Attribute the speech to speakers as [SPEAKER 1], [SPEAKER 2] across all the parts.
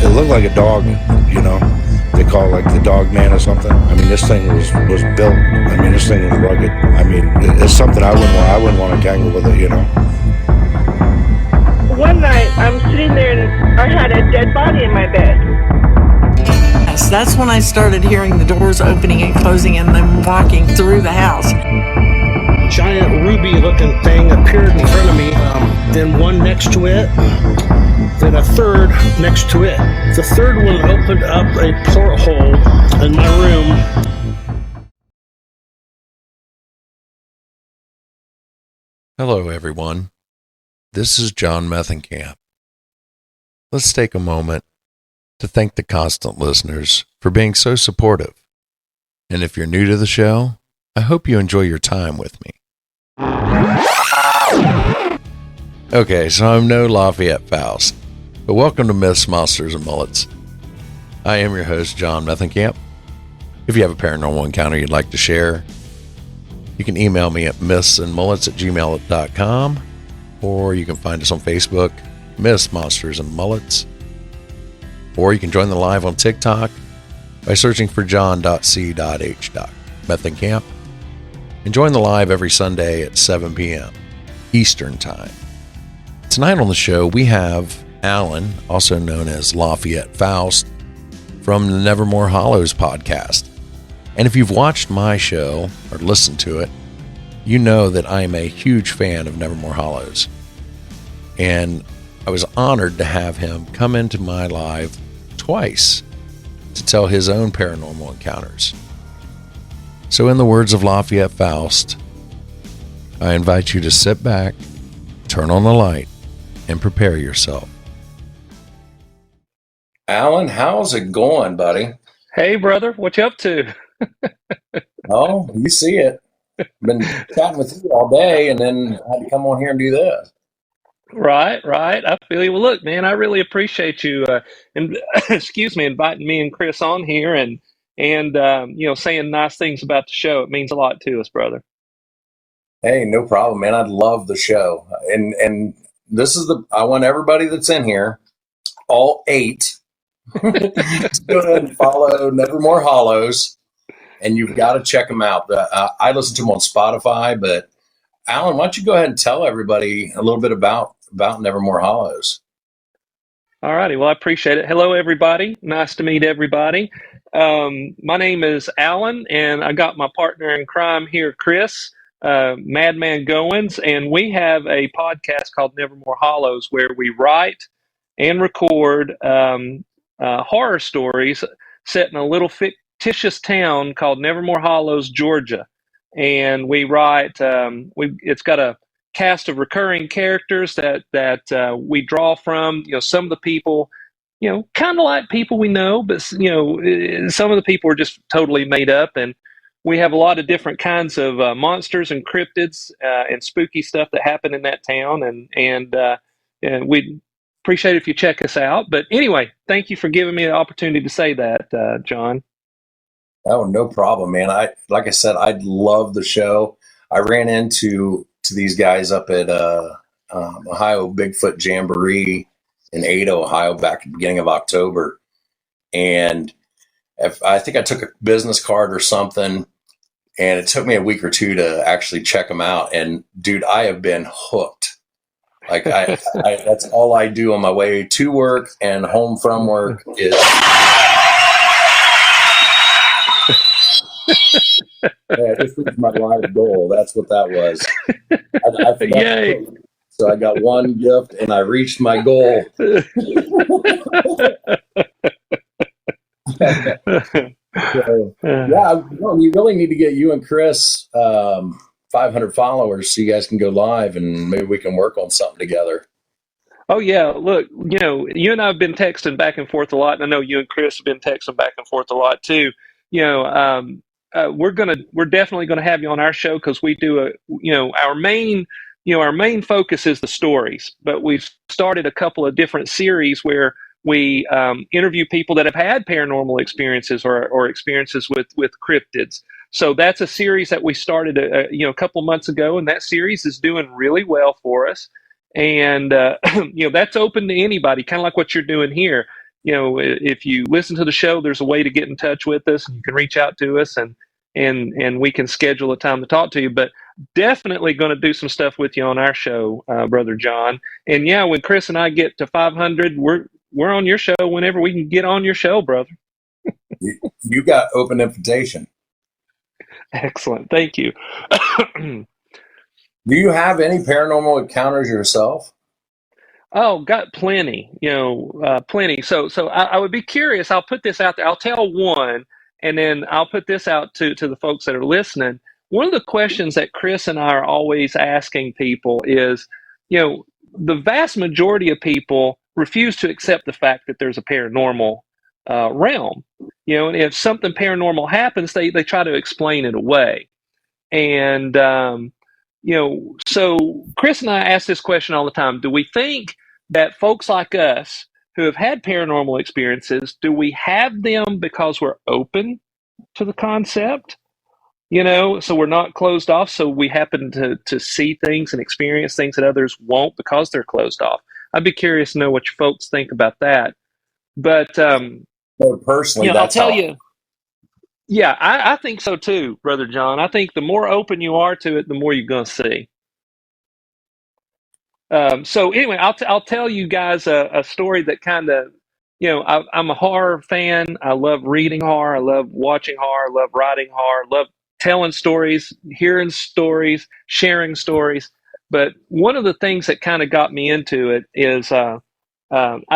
[SPEAKER 1] It looked like a dog, you know. They call it like the dog man or something. I mean, this thing was built. I mean, this thing was rugged. I mean, it's something I wouldn't want to tangle with it, you know.
[SPEAKER 2] One night, I'm sitting there and I had a dead body in my bed.
[SPEAKER 3] Yes, that's when I started hearing the doors opening and closing and them walking through the house.
[SPEAKER 4] Giant ruby-looking thing appeared in front of me, then one next to it, then a third next to it. The third one opened up a porthole in my room.
[SPEAKER 5] Hello, everyone. This is John Methenkamp. Let's take a moment to thank the constant listeners for being so supportive. And if you're new to the show, I hope you enjoy your time with me. Okay, so I'm no Lafayette Faust, but welcome to Myths, Monsters, and Mullets. I am your host, John Methenkamp. If you have a paranormal encounter you'd like to share, you can email me at mythsandmullets@gmail.com, or you can find us on Facebook, Myths, Monsters, and Mullets. Or you can join the live on TikTok by searching for john.c.h.methenkamp, and join the live every Sunday at 7 p.m. Eastern Time. Tonight on the show, we have Alan, also known as Lafayette Faust, from the Nevermore Hollows podcast. And if you've watched my show or listened to it, you know that I am a huge fan of Nevermore Hollows. And I was honored to have him come into my live twice to tell his own paranormal encounters. So in the words of Lafayette Faust, I invite you to sit back, turn on the light, and prepare yourself. Alan, how's it going, buddy?
[SPEAKER 6] Hey, brother, what you up to?
[SPEAKER 5] Oh, you see it. Been chatting with you all day, and then I had to come on here and do this.
[SPEAKER 6] Right. I feel you. Well, look, man, I really appreciate you, and inviting me and Chris on here, and saying nice things about the show. It means a lot to us, brother.
[SPEAKER 5] Hey, no problem, man. I love the show, and this is I want everybody that's in here, all 8, to go ahead and follow Nevermore Hollows, and you've got to check them out. I listen to them on Spotify, but Alan, why don't you go ahead and tell everybody a little bit about Nevermore Hollows?
[SPEAKER 6] All righty. Well, I appreciate it. Hello, everybody. Nice to meet everybody. My name is Alan, and I got my partner in crime here, Chris, Madman Goins, and we have a podcast called Nevermore Hollows where we write and record horror stories set in a little fictitious town called Nevermore Hollows, Georgia. And we write, it's got a cast of recurring characters that we draw from. Some of the people, kind of like people we know, but some of the people are just totally made up. And we have a lot of different kinds of monsters and cryptids and spooky stuff that happen in that town. And we'd appreciate it if you check us out. But anyway, thank you for giving me the opportunity to say that, John.
[SPEAKER 5] Oh, no problem, man. Like I said, I love the show. I ran into these guys up at Ohio Bigfoot Jamboree in Ada, Ohio, back at the beginning of October. And I think I took a business card or something, and it took me a week or two to actually check them out. And dude, I have been hooked. Like that's all I do on my way to work and home from work is. Yeah, this is my life goal. That's what that was.
[SPEAKER 6] Yay!
[SPEAKER 5] So I got one gift, and I reached my goal. So, we really need to get you and Chris 500 followers so you guys can go live, and maybe we can work on something together.
[SPEAKER 6] Oh, yeah. Look, you and I have been texting back and forth a lot, and I know you and Chris have been texting back and forth a lot too. We're definitely gonna have you on our show because we do our main focus is the stories, but we've started a couple of different series where we interview people that have had paranormal experiences or experiences with cryptids. So that's a series that we started a couple months ago, and that series is doing really well for us. And that's open to anybody, kind of like what you're doing here. if you listen to the show, there's a way to get in touch with us. You can reach out to us, and we can schedule a time to talk to you. But definitely going to do some stuff with you on our show, Brother John. And yeah, when Chris and I get to 500, we're on your show whenever we can get on your show, brother.
[SPEAKER 7] You got open invitation.
[SPEAKER 6] Excellent. Thank you.
[SPEAKER 7] Do you have any paranormal encounters yourself?
[SPEAKER 6] Oh, got plenty, plenty. So I would be curious. I'll put this out there. I'll tell one, and then I'll put this out to the folks that are listening. One of the questions that Chris and I are always asking people is, the vast majority of people refuse to accept the fact that there's a paranormal realm. And if something paranormal happens, they try to explain it away. And, so Chris and I ask this question all the time. Do we think that folks like us who have had paranormal experiences, do we have them because we're open to the concept? So we're not closed off. So we happen to see things and experience things that others won't because they're closed off. I'd be curious to know what you folks think about that. But
[SPEAKER 7] personally,
[SPEAKER 6] I'll tell you. Yeah, I think so too, Brother John. I think the more open you are to it, the more you're going to see. So anyway, I'll tell you guys a story that kind of, I'm a horror fan. I love reading horror. I love watching horror. I love writing horror. I love telling stories, hearing stories, sharing stories. But one of the things that kind of got me into it is I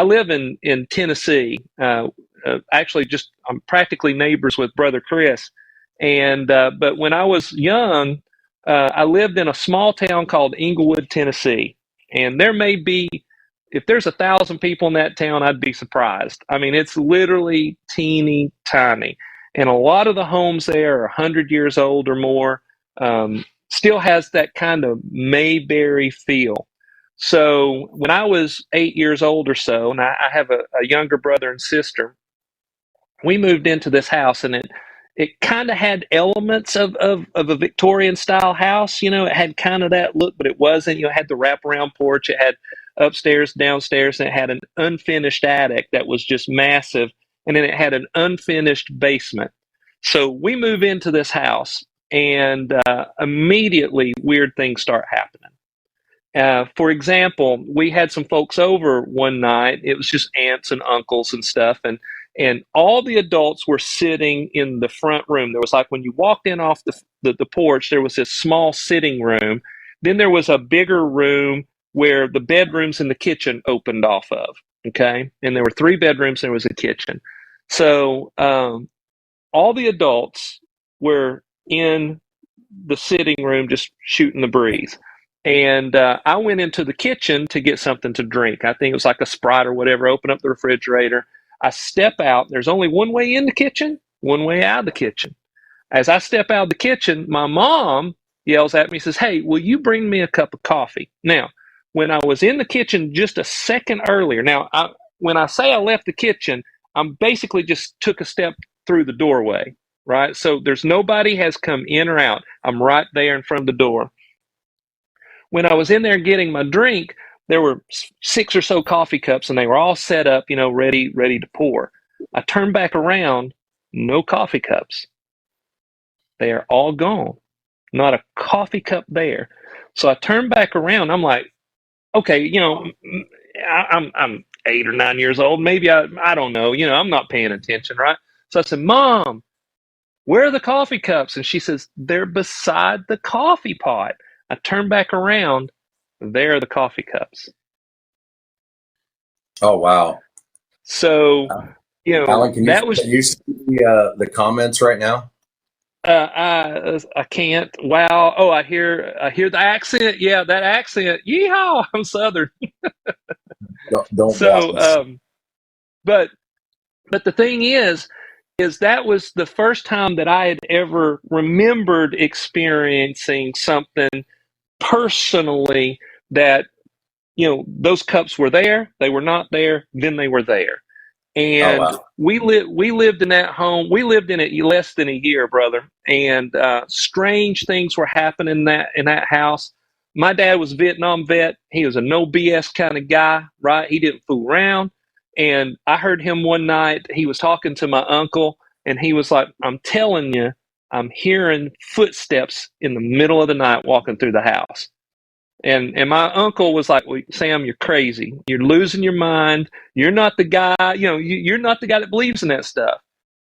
[SPEAKER 6] live in Tennessee. Actually, I'm practically neighbors with Brother Chris. And but when I was young, I lived in a small town called Englewood, Tennessee. And there may be, if there's 1,000 people in that town, I'd be surprised. I mean, it's literally teeny tiny. And a lot of the homes there are 100 years old or more. Still has that kind of Mayberry feel. So when I was 8 years old or so, and I have a younger brother and sister, we moved into this house, and it kind of had elements of a Victorian style house. It had kind of that look, but it wasn't. It had the wraparound porch. It had upstairs, downstairs, and it had an unfinished attic that was just massive. And then it had an unfinished basement. So we move into this house, and immediately weird things start happening. For example, we had some folks over one night. It was just aunts and uncles and stuff. And all the adults were sitting in the front room. There was like when you walked in off the porch, there was this small sitting room. Then there was a bigger room where the bedrooms and the kitchen opened off of. Okay. And there were 3 bedrooms and there was a kitchen. So all the adults were in the sitting room just shooting the breeze. And I went into the kitchen to get something to drink. I think it was like a Sprite or whatever. Open up the refrigerator. I step out. There's only one way in the kitchen, one way out of the kitchen. As I step out of the kitchen, my mom yells at me, says, "Hey, will you bring me a cup of coffee?" Now, when I was in the kitchen just a second earlier, when I say I left the kitchen, I'm basically just took a step through the doorway, right? So there's nobody has come in or out. I'm right there in front of the door. When I was in there getting my drink, there were 6 or so coffee cups, and they were all set up, ready to pour. I turned back around, no coffee cups. They are all gone. Not a coffee cup there. So I turned back around. I'm like, okay, I'm 8 or 9 years old. Maybe I don't know. I'm not paying attention, right? So I said, "Mom, where are the coffee cups?" And she says, "They're beside the coffee pot." I turn back around. There are the coffee cups.
[SPEAKER 7] Oh, wow.
[SPEAKER 6] So,
[SPEAKER 7] Alan, can you see the comments right now?
[SPEAKER 6] I can't. Wow. Oh, I hear the accent. Yeah, that accent. Yeehaw! I'm Southern.
[SPEAKER 7] Don't
[SPEAKER 6] so, but the thing is that was the first time that I had ever remembered experiencing something personally that, those cups were there, they were not there, then they were there. And we lived in that home. We lived in it less than a year, brother. And strange things were happening in that house. My dad was a Vietnam vet. He was a no BS kind of guy, right? He didn't fool around. And I heard him one night, he was talking to my uncle, and he was like, I'm telling you, I'm hearing footsteps in the middle of the night walking through the house. And my uncle was like, well, Sam, you're crazy. You're losing your mind. You're not the guy, you're not the guy that believes in that stuff.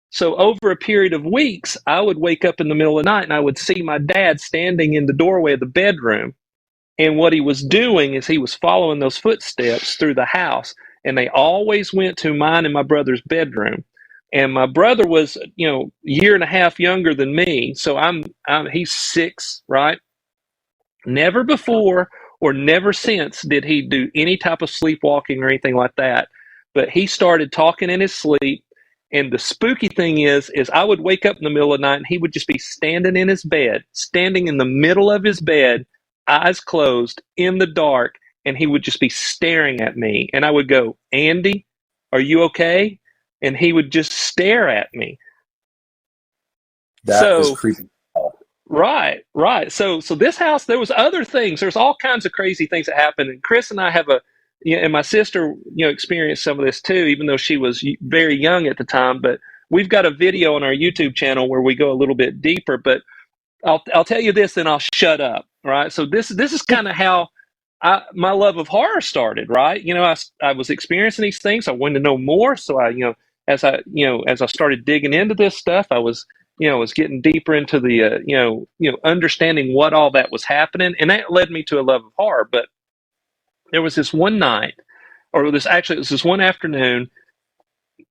[SPEAKER 6] So over a period of weeks, I would wake up in the middle of the night and I would see my dad standing in the doorway of the bedroom. And what he was doing is he was following those footsteps through the house. And they always went to mine and my brother's bedroom. And my brother was, a year and a half younger than me. So he's 6, right? Never before or never since did he do any type of sleepwalking or anything like that. But he started talking in his sleep. And the spooky thing is I would wake up in the middle of the night and he would just be standing in his bed, standing in the middle of his bed, eyes closed, in the dark, and he would just be staring at me. And I would go, Andy, are you okay? And he would just stare at me.
[SPEAKER 7] That is creepy.
[SPEAKER 6] Right. So this house, there was other things. There's all kinds of crazy things that happen. And Chris and I have and my sister, experienced some of this too, even though she was very young at the time. But we've got a video on our YouTube channel where we go a little bit deeper. But I'll tell you this, then I'll shut up. Right. So this is kind of how my love of horror started. Right. I was experiencing these things. I wanted to know more. So as I started digging into this stuff, I was getting deeper into the, understanding what all that was happening. And that led me to a love of horror. But there was this one night, it was this one afternoon,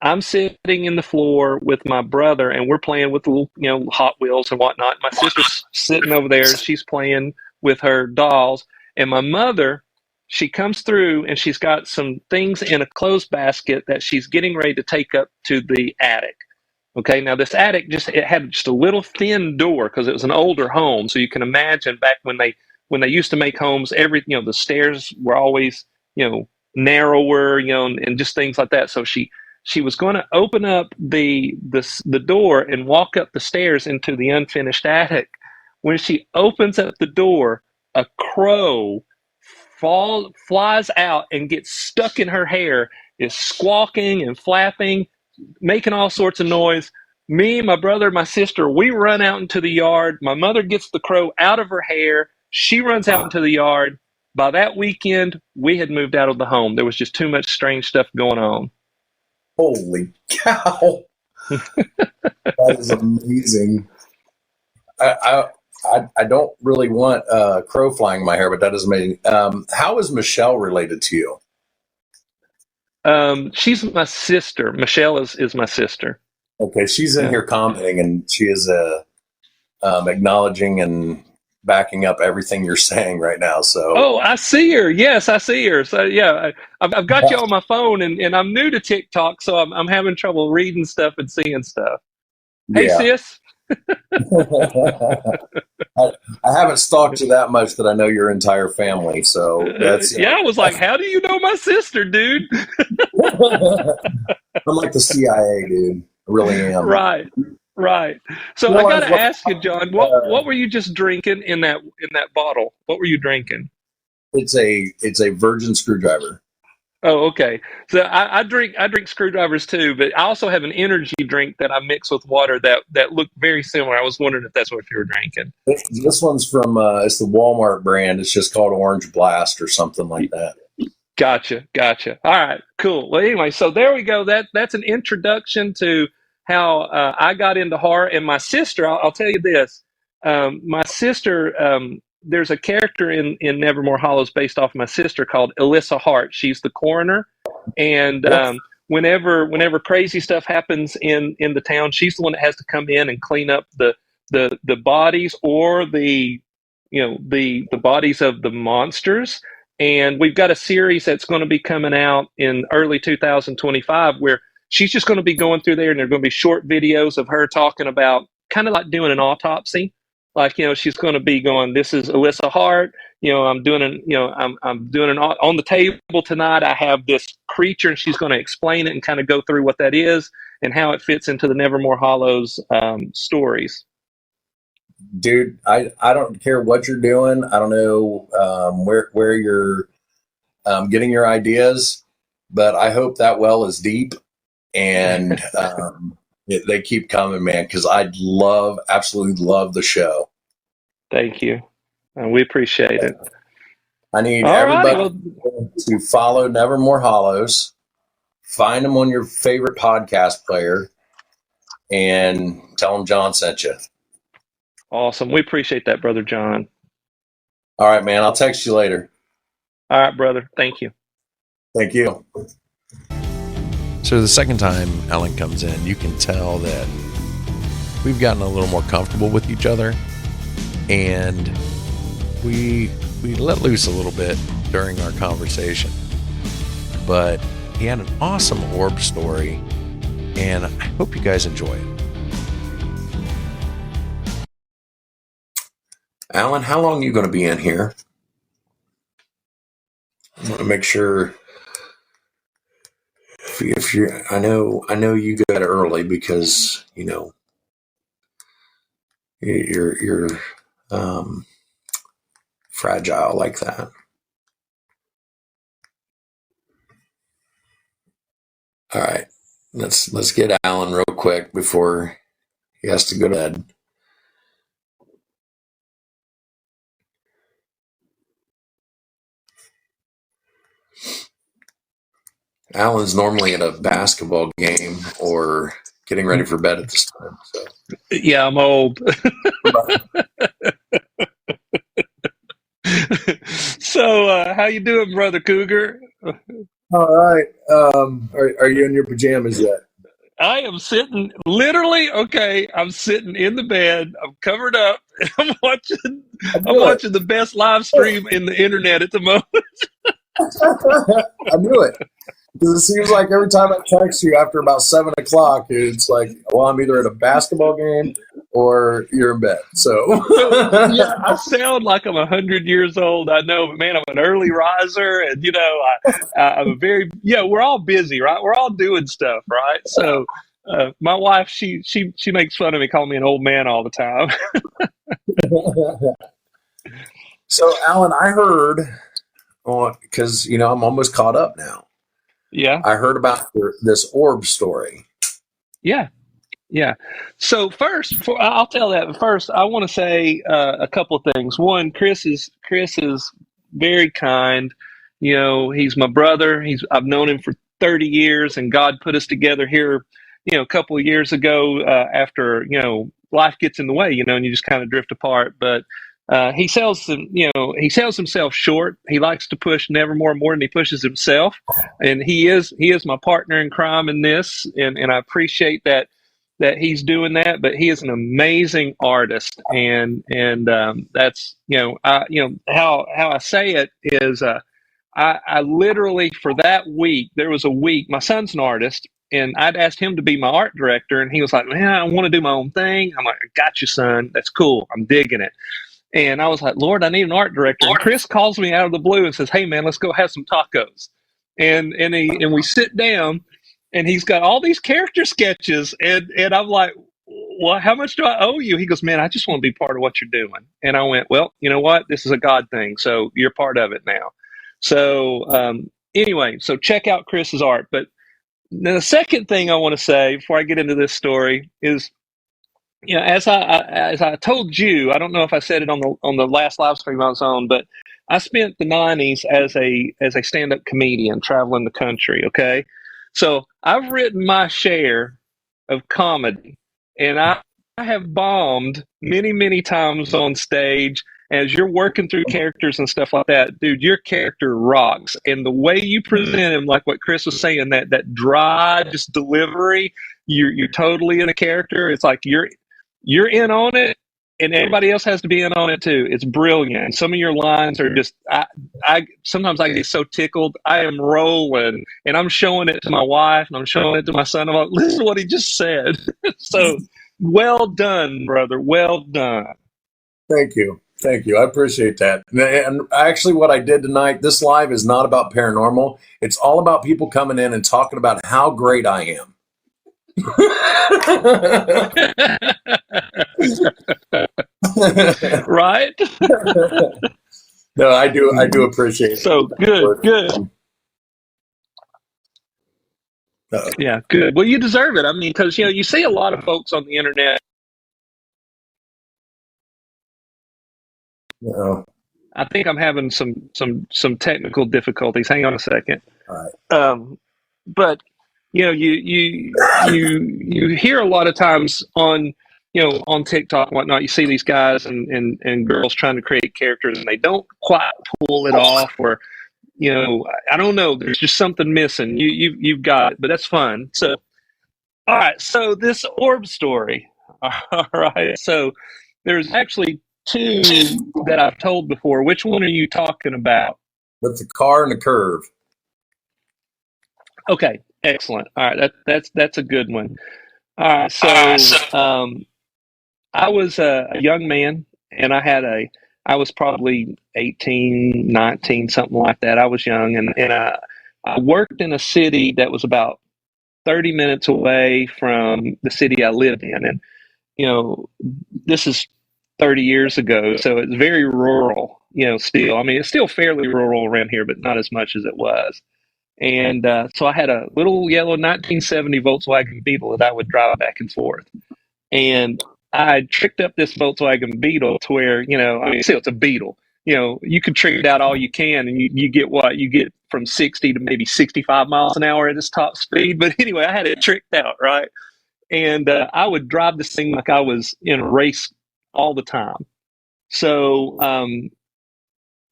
[SPEAKER 6] I'm sitting in the floor with my brother and we're playing with little, Hot Wheels and whatnot. My sister's sitting over there. She's playing with her dolls. And my mother, she comes through and she's got some things in a clothes basket that she's getting ready to take up to the attic. Okay, now this attic it had just a little thin door because it was an older home. So you can imagine back when they used to make homes, the stairs were always, narrower, and just things like that. So she was going to open up the door and walk up the stairs into the unfinished attic. When she opens up the door, a crow flies out and gets stuck in her hair, is squawking and flapping, making all sorts of noise. Me, my brother, my sister, we run out into the yard. My mother gets the crow out of her hair. She runs out into the yard. By that weekend, we had moved out of the home. There was just too much strange stuff going on.
[SPEAKER 7] Holy cow. That is amazing. I don't really want a crow flying in my hair, but that is amazing. How is Michelle related to you?
[SPEAKER 6] She's my sister. Michelle is my sister.
[SPEAKER 7] Okay, she's in here commenting, and she is acknowledging and backing up everything you're saying right now. So,
[SPEAKER 6] I see her. Yes, I see her. So, yeah, I've got you on my phone, and I'm new to TikTok, so I'm having trouble reading stuff and seeing stuff. Hey, sis.
[SPEAKER 7] I haven't stalked you that much that I know your entire family. So that's
[SPEAKER 6] I was like, how do you know my sister, dude?
[SPEAKER 7] I'm like the CIA, dude. I really am.
[SPEAKER 6] Right. So I got to ask you, John, what were you just drinking in that bottle? What were you drinking?
[SPEAKER 7] It's a virgin screwdriver.
[SPEAKER 6] Oh, okay. So I drink screwdrivers too, but I also have an energy drink that I mix with water that look very similar. I was wondering if that's what you were drinking.
[SPEAKER 7] This one's from it's the Walmart brand. It's just called Orange Blast or something like that.
[SPEAKER 6] Gotcha. All right, cool. Well, anyway, so there we go. That's an introduction to how I got into horror. And my sister, I'll tell you this. My sister, there's a character in Nevermore Hollows based off my sister called Alyssa Hart. She's the coroner. And whenever crazy stuff happens in the town, she's the one that has to come in and clean up the bodies or the bodies of the monsters. And we've got a series that's going to be coming out in early 2025 where she's just going to be going through there, and there are going to be short videos of her talking about kind of like doing an autopsy. Like, she's going to be going, this is Alyssa Hart. I'm doing on the table tonight. I have this creature, and she's going to explain it and kind of go through what that is and how it fits into the Nevermore Hollows stories.
[SPEAKER 7] Dude, I don't care what you're doing. I don't know where you're getting your ideas, but I hope that well is deep, and they keep coming, man, because I absolutely love the show.
[SPEAKER 6] Thank you. We appreciate it.
[SPEAKER 7] I need
[SPEAKER 6] All righty,
[SPEAKER 7] everybody to follow Nevermore Hollows, find them on your favorite podcast player, and tell them John sent you.
[SPEAKER 6] Awesome. We appreciate that, Brother John.
[SPEAKER 7] All right, man. I'll text you later.
[SPEAKER 6] All right, brother. Thank you.
[SPEAKER 7] Thank you.
[SPEAKER 5] So the second time Alan comes in, you can tell that we've gotten a little more comfortable with each other, and we let loose a little bit during our conversation. But he had an awesome orb story, and I hope you guys enjoy it.
[SPEAKER 7] Alan, how long are you going to be in here? I want to make sure if you I know you got early because, you know, you're fragile like that. All right. Let's get Alan real quick before he has to go to bed. Alan's normally at a basketball game or getting ready for bed at this time. So.
[SPEAKER 6] Yeah, I'm old. So, how you doing, Brother Cougar?
[SPEAKER 7] All right. Are you in your pajamas yet?
[SPEAKER 6] I am sitting literally. Okay, I'm sitting in the bed. I'm covered up. And I'm watching the best live stream in the internet at the moment.
[SPEAKER 7] I knew it. Because it seems like every time I text you after about 7 o'clock, it's like, well, I'm either at a basketball game or you're in bed. So
[SPEAKER 6] yeah, I sound like I'm 100 years old. I know, but man, I'm an early riser, and you know, I'm a very we're all busy, right? We're all doing stuff, right? So my wife, she makes fun of me, calling me an old man all the time.
[SPEAKER 7] So, Alan, I heard, because you know I'm almost caught up now.
[SPEAKER 6] Yeah.
[SPEAKER 7] I heard about this orb story.
[SPEAKER 6] Yeah. So first, I'll tell that. First, I want to say a couple of things. One, Chris is very kind. You know, he's my brother. I've known him for 30 years, and God put us together here, you know, a couple of years ago after, you know, life gets in the way, you know, and you just kind of drift apart. But he sells himself short. He likes to push Nevermore more than he pushes himself, and he is my partner in crime in this, and I appreciate that he's doing that. But he is an amazing artist, and that's how I say it is. I literally, for that week, there was a week. My son's an artist, and I'd asked him to be my art director, and he was like, "Man, I want to do my own thing." I'm like, "I got you, son. That's cool. I'm digging it." And I was like, Lord, I need an art director. And Chris calls me out of the blue and says, "Hey, man, let's go have some tacos." And we sit down, and he's got all these character sketches. And I'm like, "Well, how much do I owe you?" He goes, "Man, I just want to be part of what you're doing." And I went, "Well, you know what? This is a God thing. So you're part of it now." So anyway, so check out Chris's art. But the second thing I want to say before I get into this story is, you know, as I told you, I don't know if I said it on the last live stream I was on, but I spent the 90s as a stand-up comedian traveling the country. Okay, so I've written my share of comedy, and I have bombed many times on stage. As you're working through characters and stuff like that, dude, your character rocks, and the way you present him, like what Chris was saying, that dry just delivery, you're totally in a character. It's like you're in on it, and everybody else has to be in on it too. It's brilliant. Some of your lines are just, I sometimes I get so tickled. I am rolling, and I'm showing it to my wife, and I'm showing it to my son. I'm like, listen to what he just said. So well done, brother. Well done.
[SPEAKER 7] Thank you. I appreciate that. And actually, what I did tonight, this live is not about paranormal. It's all about people coming in and talking about how great I am.
[SPEAKER 6] Right?
[SPEAKER 7] No, I do appreciate it.
[SPEAKER 6] So good. Yeah, good. Well, you deserve it. I mean, because you see a lot of folks on the internet.
[SPEAKER 7] Uh-oh.
[SPEAKER 6] I think I'm having some technical difficulties. Hang on a second.
[SPEAKER 7] All right.
[SPEAKER 6] But you hear a lot of times on on TikTok and whatnot. You see these guys and girls trying to create characters, and they don't quite pull it off, or I don't know. There's just something missing. You've got it, but that's fun. So all right. So this orb story. All right. So there's actually two that I've told before. Which one are you talking about?
[SPEAKER 7] With the car and the curve.
[SPEAKER 6] Okay, excellent. All right, that's a good one. All right, so I was a young man, and I was probably 18, 19, something like that. I was young, and I worked in a city that was about 30 minutes away from the city I lived in, and this is 30 years ago, so it's very rural. Still, I mean, it's still fairly rural around here, but not as much as it was. And so I had a little yellow 1970 Volkswagen Beetle that I would drive back and forth. And I tricked up this Volkswagen Beetle to where, I mean, still it's a Beetle. You can trick it out all you can, and you get what? You get from 60 to maybe 65 miles an hour at its top speed. But anyway, I had it tricked out, right? And I would drive this thing like I was in a race all the time. So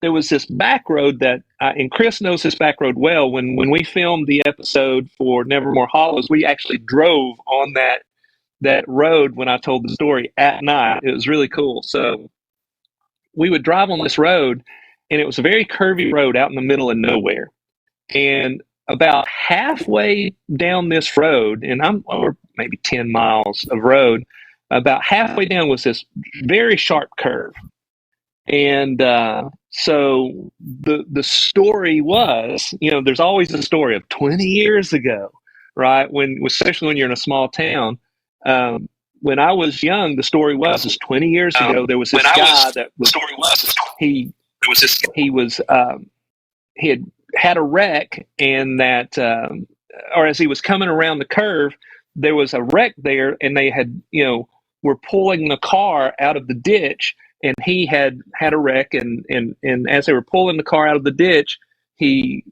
[SPEAKER 6] there was this back road that, and Chris knows this back road well. When we filmed the episode for Nevermore Hollows, we actually drove on that road when I told the story at night. It was really cool. So we would drive on this road, and it was a very curvy road out in the middle of nowhere. And about halfway down this road, or maybe 10 miles of road, about halfway down was this very sharp curve. And so the story was, there's always a story of 20 years ago, right? Especially when you're in a small town. When I was young, the story was 20 years ago there was this guy that was he had a wreck, and that or as he was coming around the curve, there was a wreck there, and they had were pulling the car out of the ditch. And he had a wreck, and as they were pulling the car out of the ditch, he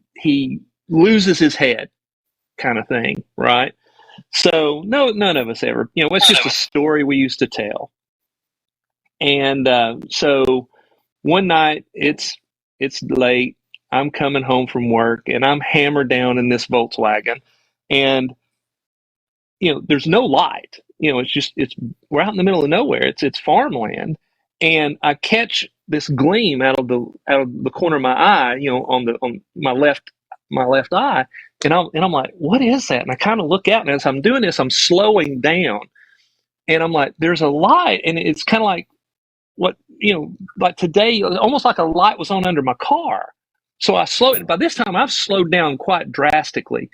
[SPEAKER 6] loses his head, kind of thing, right? So none of us ever, it's just a story we used to tell. And so one night, it's late. I'm coming home from work, and I'm hammered down in this Volkswagen, and there's no light. We're out in the middle of nowhere. It's farmland. And I catch this gleam out of the corner of my eye, on my left eye, and I'm like, what is that? And I kind of look out, and as I'm doing this, I'm slowing down, and I'm like, there's a light, and it's kind of like what like today, almost like a light was on under my car. So I slowed. By this time, I've slowed down quite drastically,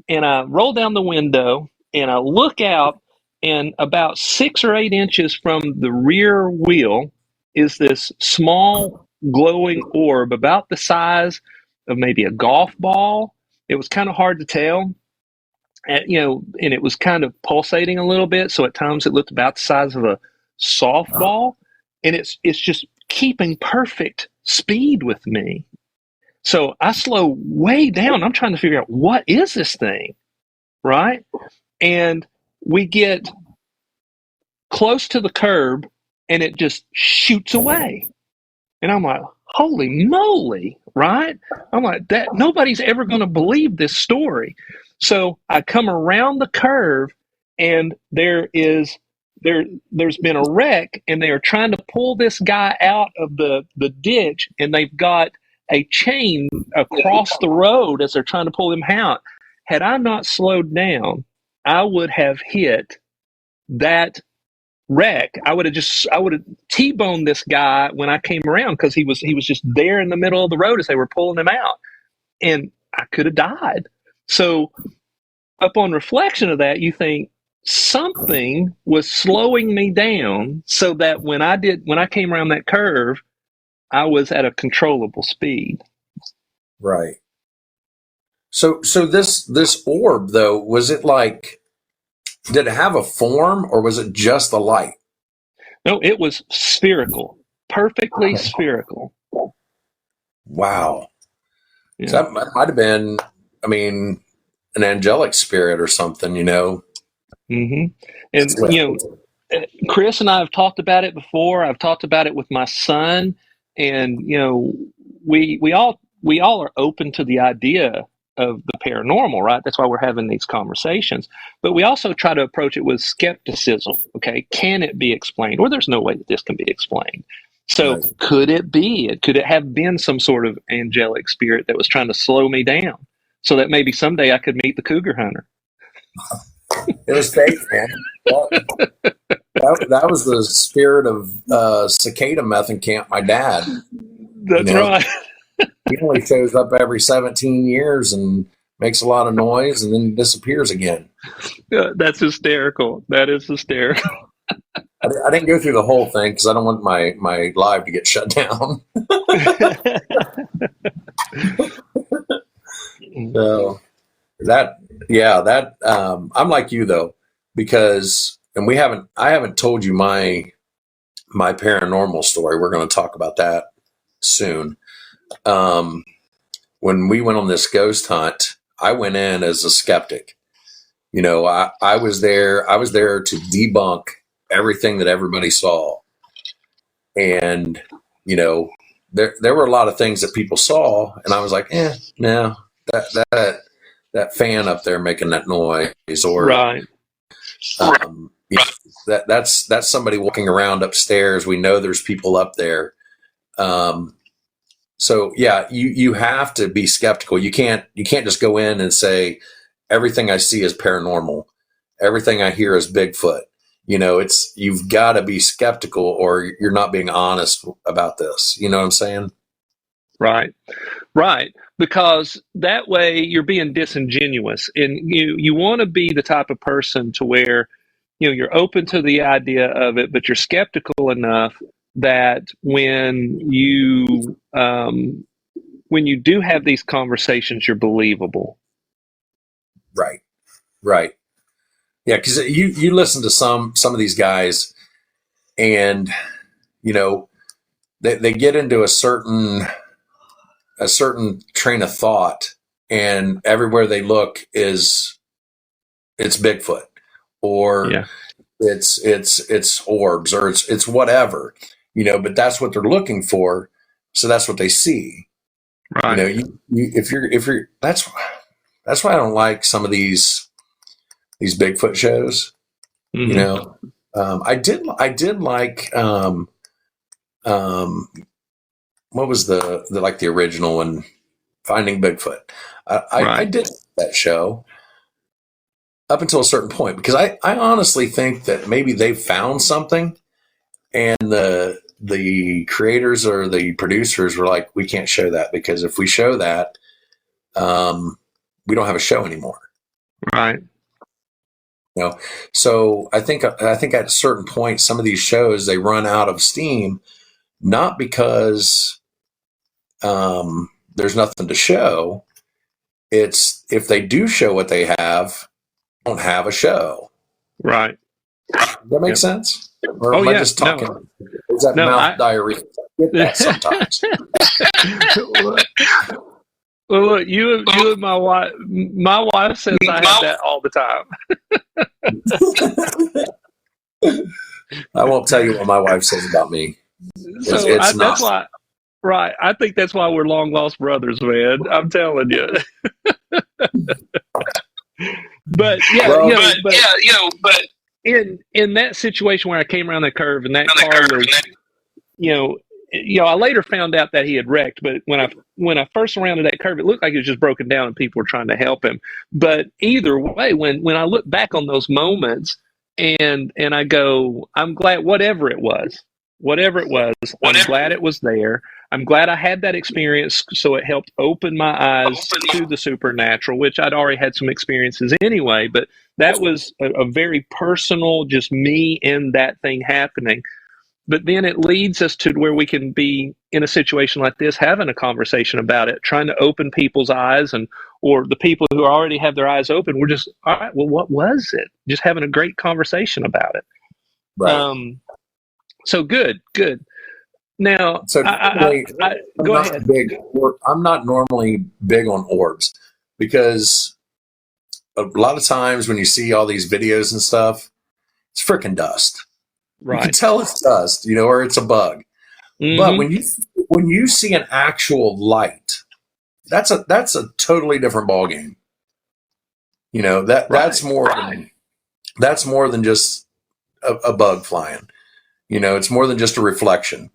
[SPEAKER 6] and I roll down the window, and I look out. And about 6 or 8 inches from the rear wheel is this small glowing orb about the size of maybe a golf ball. It was kind of hard to tell, and it was kind of pulsating a little bit. So at times it looked about the size of a softball, and it's just keeping perfect speed with me. So I slow way down. I'm trying to figure out, what is this thing, right? And we get close to the curb, and it just shoots away. And I'm like, holy moly, right? I'm like, that nobody's ever going to believe this story. So I come around the curve, and there's been a wreck, and they are trying to pull this guy out of the ditch, and they've got a chain across the road as they're trying to pull him out. Had I not slowed down, I would have hit that wreck. I would have T-boned this guy when I came around, because he was just there in the middle of the road as they were pulling him out, and I could have died. So upon reflection of that, you think something was slowing me down so that when I came around that curve, I was at a controllable speed.
[SPEAKER 7] Right. So this orb though, was it like, did it have a form or was it just a light?
[SPEAKER 6] No, it was spherical, perfectly spherical.
[SPEAKER 7] Wow.
[SPEAKER 6] Yeah.
[SPEAKER 7] So that might have been, I mean, an angelic spirit or something, you know.
[SPEAKER 6] And Chris and I have talked about it before. I've talked about it with my son, and we all are open to the idea of the paranormal, right? That's why we're having these conversations. But we also try to approach it with skepticism. Okay, can it be explained? Or there's no way that this can be explained. So
[SPEAKER 7] Right.
[SPEAKER 6] could it be? Could it have been some sort of angelic spirit that was trying to slow me down so that maybe someday I could meet the cougar hunter?
[SPEAKER 7] It was fake, man. That was the spirit of cicada meth in camp. My dad.
[SPEAKER 6] That's right.
[SPEAKER 7] He only shows up every 17 years and makes a lot of noise and then disappears again.
[SPEAKER 6] That's hysterical. That is hysterical.
[SPEAKER 7] I didn't go through the whole thing because I don't want my live to get shut down. So I'm like you though, because I haven't told you my paranormal story. We're going to talk about that soon. When we went on this ghost hunt, I went in as a skeptic. I was there to debunk everything that everybody saw. And, there were a lot of things that people saw and I was like, no, that fan up there making that noise, or
[SPEAKER 6] right.
[SPEAKER 7] That's somebody walking around upstairs. We know there's people up there. So yeah, you have to be skeptical. You can't just go in and say everything I see is paranormal. Everything I hear is Bigfoot. You've got to be skeptical or you're not being honest about this. You know what I'm saying?
[SPEAKER 6] Right. Because that way you're being disingenuous, and you want to be the type of person to where, you're open to the idea of it, but you're skeptical enough that when you do have these conversations, you're believable.
[SPEAKER 7] Right. Yeah, because you listen to some of these guys, and they get into a certain train of thought, and everywhere they look it's Bigfoot, or it's orbs, or it's whatever, but that's what they're looking for, so that's what they see.
[SPEAKER 6] Right.
[SPEAKER 7] If you're that's why I don't like some of these Bigfoot shows.
[SPEAKER 6] Mm-hmm.
[SPEAKER 7] I did like what was the original one, Finding Bigfoot. I did that show up until a certain point, because I honestly think that maybe they found something and the creators or the producers were like, we can't show that, because if we show that, we don't have a show anymore.
[SPEAKER 6] Right.
[SPEAKER 7] So I think at a certain point, some of these shows, they run out of steam, not because there's nothing to show. It's if they do show what they have, don't have a show.
[SPEAKER 6] Right.
[SPEAKER 7] Does that make sense? Or am I just talking?
[SPEAKER 6] No.
[SPEAKER 7] Is that mouth diarrhea? I get that sometimes.
[SPEAKER 6] Well, look, you and my wife. My wife says I have that all the time.
[SPEAKER 7] I won't tell you what my wife says about me. It's not.
[SPEAKER 6] That's why. Right. I think that's why we're long lost brothers, man. I'm telling you. But in that situation where I came around that curve and that car was, I later found out that he had wrecked. But when I first rounded that curve, it looked like it was just broken down and people were trying to help him. But either way, when I look back on those moments and I go, I'm glad whatever it was, I'm glad it was there. I'm glad I had that experience, so it helped open my eyes to the supernatural, which I'd already had some experiences anyway. But that was a very personal, just me and that thing happening. But then it leads us to where we can be in a situation like this, having a conversation about it, trying to open people's eyes, and or the people who already have their eyes open. We're just, all right, well, what was it? Just having a great conversation about it.
[SPEAKER 7] Right.
[SPEAKER 6] So good. Now,
[SPEAKER 7] So
[SPEAKER 6] go ahead.
[SPEAKER 7] I'm not normally big on orbs, because a lot of times when you see all these videos and stuff, it's freaking dust.
[SPEAKER 6] Right.
[SPEAKER 7] You can tell it's dust, or it's a bug.
[SPEAKER 6] Mm-hmm.
[SPEAKER 7] But when you see an actual light, that's a totally different ballgame. That's more than just a bug flying. It's more than just a reflection.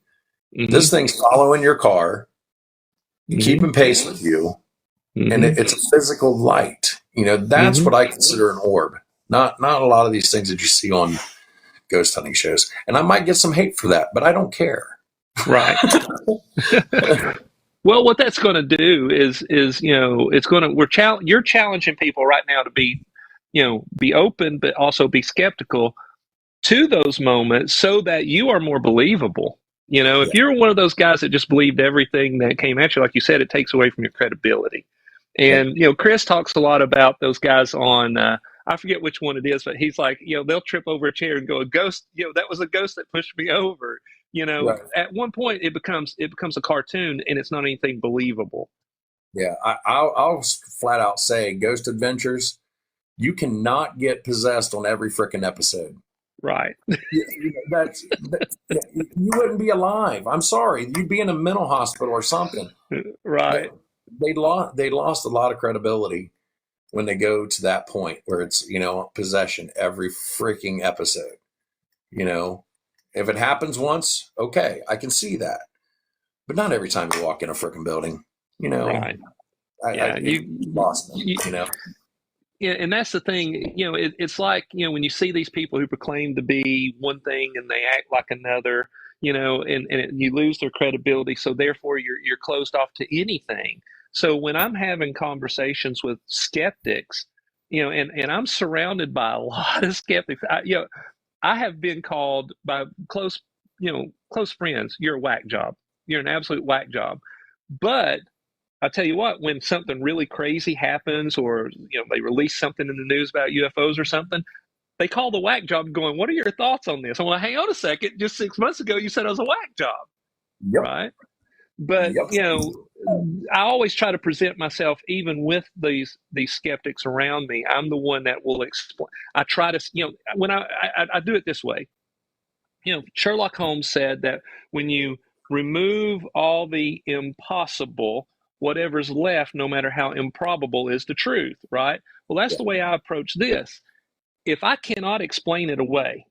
[SPEAKER 7] Mm-hmm. This thing's following your car, keeping pace with you, and it's a physical light. That's what I consider an orb. Not a lot of these things that you see on ghost hunting shows. And I might get some hate for that, but I don't care.
[SPEAKER 6] Right. Well, what that's going to do is it's going to you're challenging people right now to be open, but also be skeptical to those moments, so that you are more believable. If you're one of those guys that just believed everything that came at you, like you said, it takes away from your credibility. And Chris talks a lot about those guys on I forget which one it is, but he's like, they'll trip over a chair and go, a ghost, that was a ghost that pushed me over. Right. At one point it becomes a cartoon, and it's not anything believable.
[SPEAKER 7] Yeah, I'll flat out say, Ghost Adventures, you cannot get possessed on every freaking episode.
[SPEAKER 6] Right.
[SPEAKER 7] You wouldn't be alive. I'm sorry, you'd be in a mental hospital or something.
[SPEAKER 6] Right.
[SPEAKER 7] They lost a lot of credibility when they go to that point where it's possession every freaking episode. If it happens once, okay, I can see that, but not every time you walk in a freaking building.
[SPEAKER 6] Right.
[SPEAKER 7] You lost me.
[SPEAKER 6] Yeah, and that's the thing. It's like when you see these people who proclaim to be one thing and they act like another. And you lose their credibility. So therefore, you're closed off to anything. So when I'm having conversations with skeptics, and I'm surrounded by a lot of skeptics, I have been called by close friends, "You're a whack job. You're an absolute whack job." But I tell you what, when something really crazy happens, or they release something in the news about UFOs or something, they call the whack job going, "What are your thoughts on this?" I'm like, hang on a second. Just 6 months ago, you said I was a whack job.
[SPEAKER 7] Yep.
[SPEAKER 6] Right. But, I always try to present myself, even with these skeptics around me. I'm the one that will explain. I try to, when I do it this way. Sherlock Holmes said that when you remove all the impossible, whatever's left, no matter how improbable, is the truth. Right. Well, that's the way I approach this. If I cannot explain it away,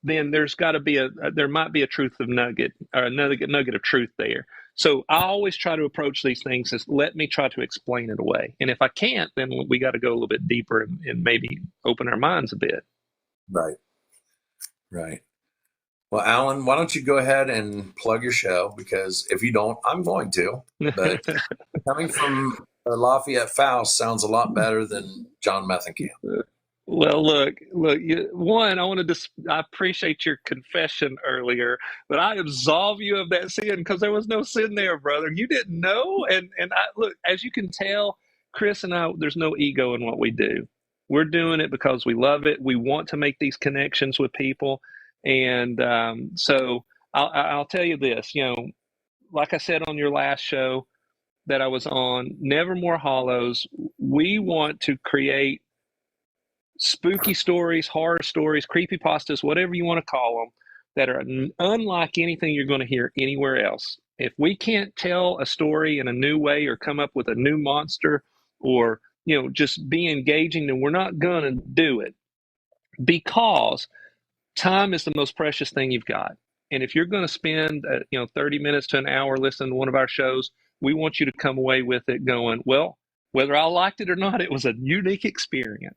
[SPEAKER 6] then there's got to be there might be a truth of nugget, or a nugget of truth there. So I always try to approach these things as, let me try to explain it away. And if I can't, then we got to go a little bit deeper and maybe open our minds a bit.
[SPEAKER 7] Right. Well, Alan, why don't you go ahead and plug your show? Because if you don't, I'm going to. But coming from Lafayette Faust sounds a lot better than John Methenkamp.
[SPEAKER 6] Well, look. One, I appreciate your confession earlier, but I absolve you of that sin, because there was no sin there, brother. You didn't know, and look, as you can tell, Chris and I, there's no ego in what we do. We're doing it because we love it. We want to make these connections with people, and so I'll tell you this. Like I said on your last show that I was on, Nevermore Hollows, we want to create spooky stories, horror stories, creepypastas, whatever you want to call them, that are unlike anything you're going to hear anywhere else. If we can't tell a story in a new way, or come up with a new monster, or just be engaging, then we're not going to do it, because time is the most precious thing you've got. And if you're going to spend 30 minutes to an hour listening to one of our shows, we want you to come away with it going, well, whether I liked it or not, it was a unique experience.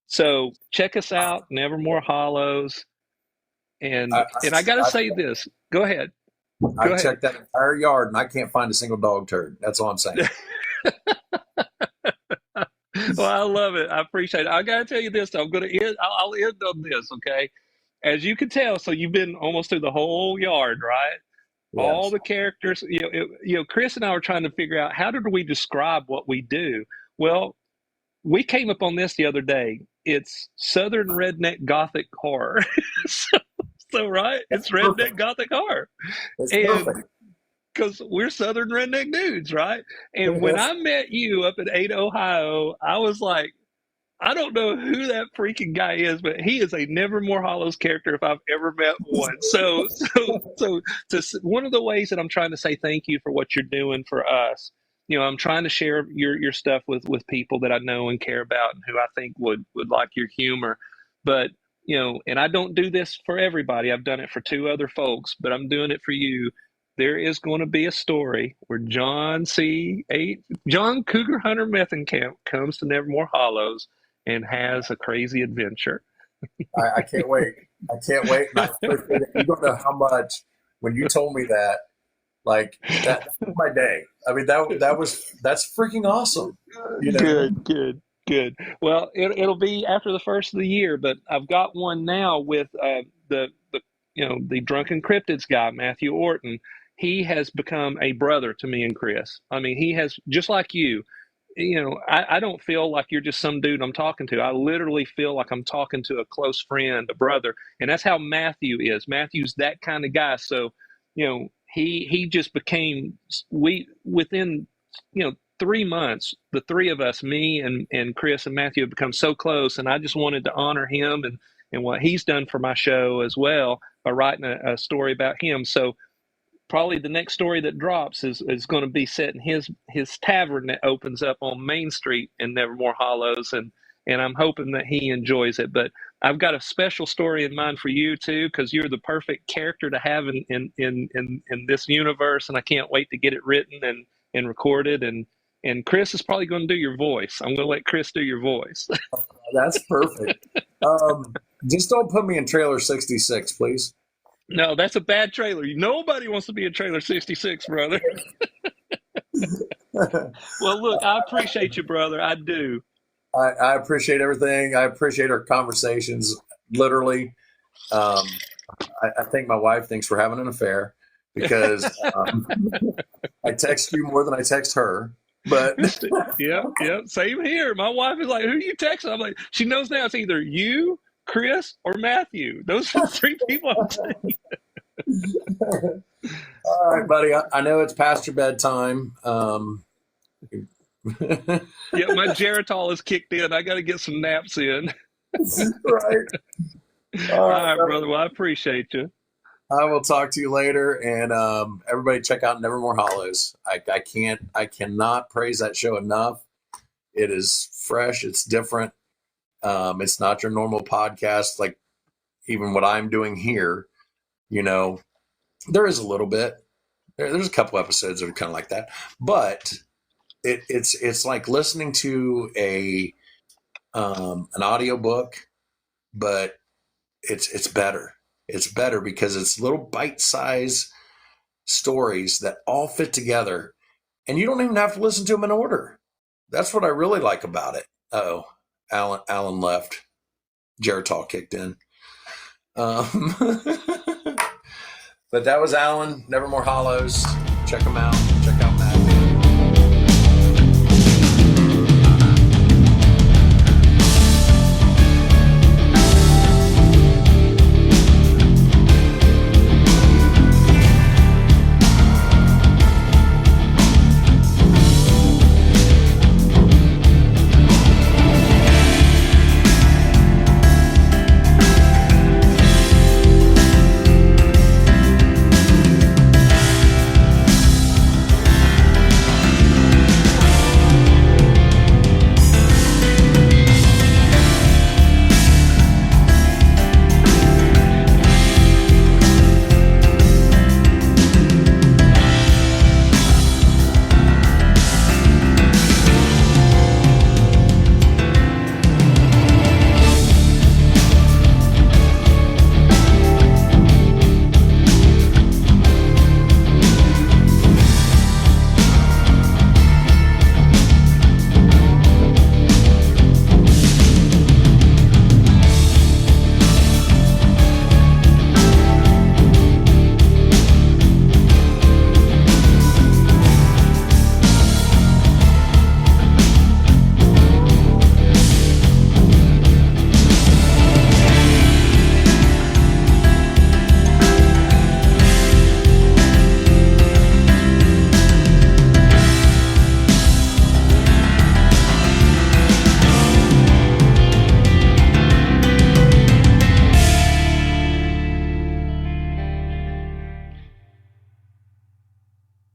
[SPEAKER 6] So check us out, Nevermore Hollows. And I got to say this. Go ahead.
[SPEAKER 7] I checked that entire yard and I can't find a single dog turd. That's all I'm saying.
[SPEAKER 6] Well, I love it. I appreciate it. I got to tell you this. I'll end on this, okay? as you can tell, so you've been almost through the whole yard, right?
[SPEAKER 7] Yes.
[SPEAKER 6] All the characters, Chris and I were trying to figure out how did we describe what we do. Well, we came up on this the other day. It's Southern redneck gothic horror. so right, it's redneck gothic horror.
[SPEAKER 7] It's
[SPEAKER 6] and
[SPEAKER 7] perfect.
[SPEAKER 6] Because we're Southern redneck dudes, right? And when I met you up in Ada, Ohio, I was like, I don't know who that freaking guy is, but he is a Nevermore Hollows character if I've ever met one. So one of the ways that I'm trying to say thank you for what you're doing for us, I'm trying to share your stuff with people that I know and care about and who I think would like your humor. But, and I don't do this for everybody. I've done it for 2 other folks, but I'm doing it for you. There is going to be a story where John Cougar Hunter Methenkamp comes to Nevermore Hollows and has a crazy adventure.
[SPEAKER 7] I can't wait. I can't wait. You don't know how much when you told me that, like that was my day. I mean, that's freaking awesome.
[SPEAKER 6] Good. Well, it'll be after the first of the year, but I've got one now with the Drunken Cryptids guy, Matthew Orton. He has become a brother to me and Chris. I mean, he has, just like you. I don't feel like you're just some dude I'm talking to. I literally feel like I'm talking to a close friend, a brother. And that's how Matthew is. Matthew's that kind of guy. So, he just became, within 3 months, the 3 of us, me and Chris and Matthew, have become so close. And I just wanted to honor him and what he's done for my show as well by writing a story about him. So probably the next story that drops is going to be set in his tavern that opens up on Main Street in Nevermore Hollows, and I'm hoping that he enjoys it. But I've got a special story in mind for you too, because you're the perfect character to have in this universe, and I can't wait to get it written and recorded. And Chris is probably going to do your voice. I'm going to let Chris do your voice.
[SPEAKER 7] That's perfect. Just don't put me in trailer 66, please.
[SPEAKER 6] No, that's a bad trailer. Nobody wants to be in trailer 66, brother. Well, look, I appreciate you, brother. I do.
[SPEAKER 7] I appreciate everything. I appreciate our conversations. Literally, I think my wife thinks we're having an affair because I text you more than I text her. But
[SPEAKER 6] yeah, same here. My wife is like, "Who you texting?" I'm like, she knows now it's either you, Chris, or Matthew. Those are the 3 people I'm saying.
[SPEAKER 7] All right, buddy. I know it's past your bedtime.
[SPEAKER 6] Yeah, my Geritol is kicked in. I got to get some naps in.
[SPEAKER 7] Right.
[SPEAKER 6] All right, brother. Well, I appreciate you.
[SPEAKER 7] I will talk to you later, and everybody check out Nevermore Hollows. I cannot praise that show enough. It is fresh. It's different. It's not your normal podcast, like even what I'm doing here. There is a little bit. There's a couple episodes that are kind of like that, but it's like listening to an audiobook, but it's better. It's better because it's little bite-sized stories that all fit together, and you don't even have to listen to them in order. That's what I really like about it. Oh, Alan left. Geritol kicked in. But that was Alan, Nevermore Hollows. Check him out.